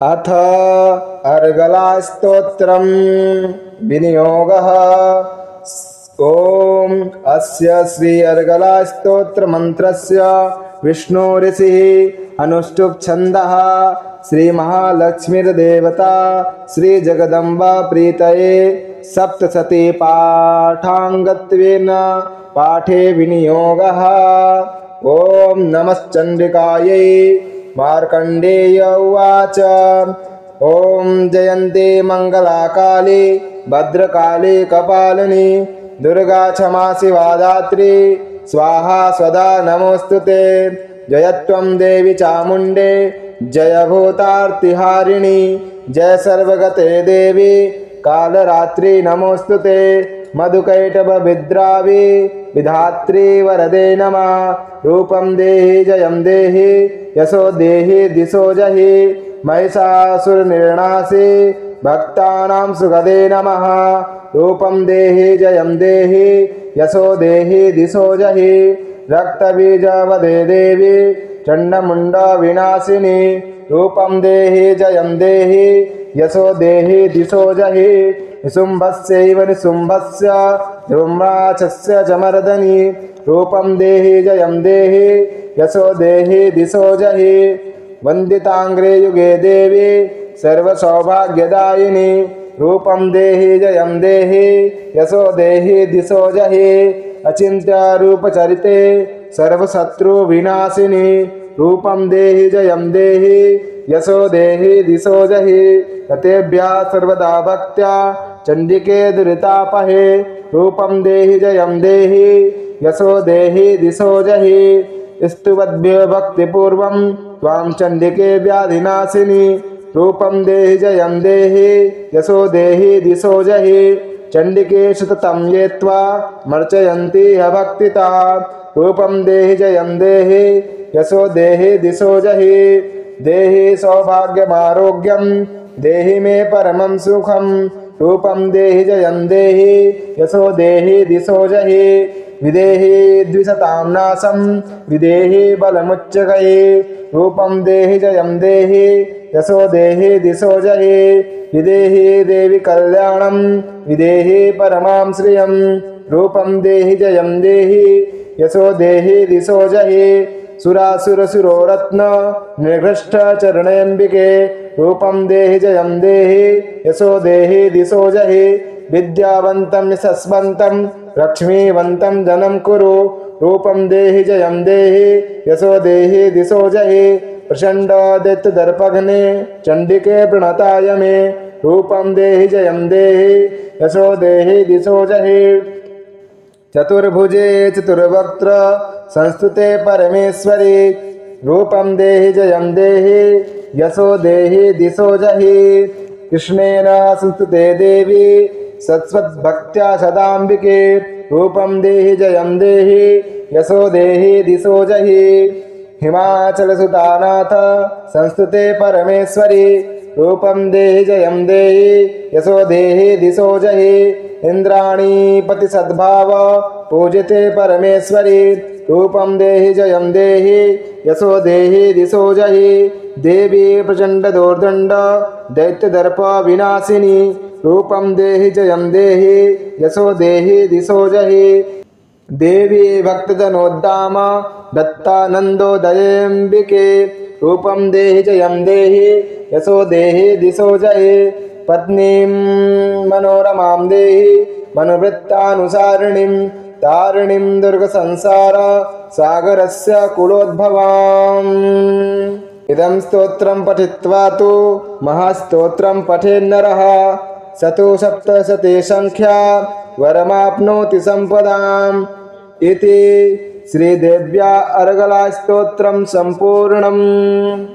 अथ अर्गलास्तोत्रं विनियोगः। ॐ अस्य श्री अर्गलास्तोत्रमन्त्रस्य विष्णु ऋषिः अनुष्टुप् छन्दः श्री महालक्ष्मीर्देवता श्री जगदम्बा प्रीतये सप्तशती पाठाङ्गत्वेन पाठे विनियोगः। ॐ नमश्चण्डिकायै। मार्कण्डेय उवाच। ॐ जयन्ती मङ्गलाकाली भद्रकाली कपालिनी दुर्गा क्षमा शिवा दात्री स्वाहा स्वधा नमोऽस्तुते। जयत्वं देवी चामुण्डे जय भूतार्तिहारिणी जय सर्वगते देवी कालरात्रि नमोऽस्तुते। मधुकैटभविद्रावि विधात्री वरदे नमः। रूपं देहि जयं देहि यशो देहि दिशो जहि महिषासुरनिर्णासि भक्तानां सुखदे नमः। रूपं देहि जयं देहि यशो देहि दिशो जहि रक्तबीजवदे देवी चण्डमुण्ड विनाशिनी। रूपं देहि जयं देहि यशो देहि दिशो जहि निशुम्भस्यैव निशुम्भस्य धूम्राक्षस्य च मर्दनी। रूपं देहि जयं देहि यशो देहि दिशो जहि वन्दिताङ्ग्रे युगे देवी सर्वसौभाग्यदायिनी। रूपं देहि जयं देहि यशो देहि दिशो जहि अचिन्त्य रूपचरिते सर्वशत्रुविनाशिनी। रूपं देहि जयं देहि यशो देहि दिशो जहि रतेभ्यः सर्वदा भक्त्या चण्डिके दुरितापहे। रूपं देहि जयं देहि यशो देहि दिशो जहि स्तुवद्भ्यो भक्तिपूर्वं त्वां चण्डिके व्याधिनाशिनी। रूपं देहि जयं देहि यशो देहि दिशो जहि चण्डिके सततं ये त्वामर्चयन्ति भक्तिता। रूपं देहि जयं देहि यशो देहि दिशो जहि देहि सौभाग्यमारोग्यं देहि मे परमं सुखं। रूपं देहि जयं देहि यशो देहि दिशो जहि विदेहि द्विषतां नाशं विदेहि बलमुच्चकये। रूपं देहि जयं देहि यशो देहि दिशो जहि विदेहि देवी कल्याणं विदेहि परमां श्रियं। रूपं देहि जयं देहि यशो देहि दिशो जहि सुरासुरसुरोरत्न निर्घृष्ट चरणेऽम्बिके। रूपं देहि जयं देहि यशो देहि दिशो जहि विद्यावन्तं यशस्वन्तं लक्ष्मीवन्तं धनं कुरु। रूपं देहि जयं देहि यशो देहि दिशो जहि प्रचण्ड दैत्यदर्पघ्ने चण्डिके प्रणताय मे। रूपं देहि जयं देहि यशो देहि दिशो जहि चतुर्भुजे चतुर्वक्त्र संस्तुते परमेश्वरी। रूपं देहि जयं देहि यशो देहि दिशो जहि कृष्णेन संस्तुते देवी सत्स्वद्भक्त्या सदाम्बिके। रूपं देहि जयं देहि यशो देहि दिशो जहि हिमाचलसुतानाथ संस्तुते परमेश्वरी। रूपं देहि जयं देहि यशो देहि दिशो जहि इन्द्राणीपति सद्भाव पूजिते परमेश्वरी। रूपं देहि जयं देहि यशो देहि दिशो जहि देवी प्रचण्ड दोर्दण्ड दैत्यदर्प विनाशिनी। रूपं देहि जयं देहि यशो देहि दिशो जहि देवी भक्तजनोद्दाम दत्तानन्दोदयेऽम्बिके। रूपं देहि जयं देहि यशो देहि दिशो जहि पत्नीं मनोरमां देहि मनुवृत्तानुसारिणीं तारिणीं दुर्गसंसार सागरस्य कुलोद्भवाम्। इदं स्तोत्रं पठित्वा तु महास्तोत्रं पठेन्नरः स तु सप्तशती संख्या वरमाप्नोति सम्पदाम्। इति श्रीदेव्या अर्गलास्तोत्रं सम्पूर्णम्।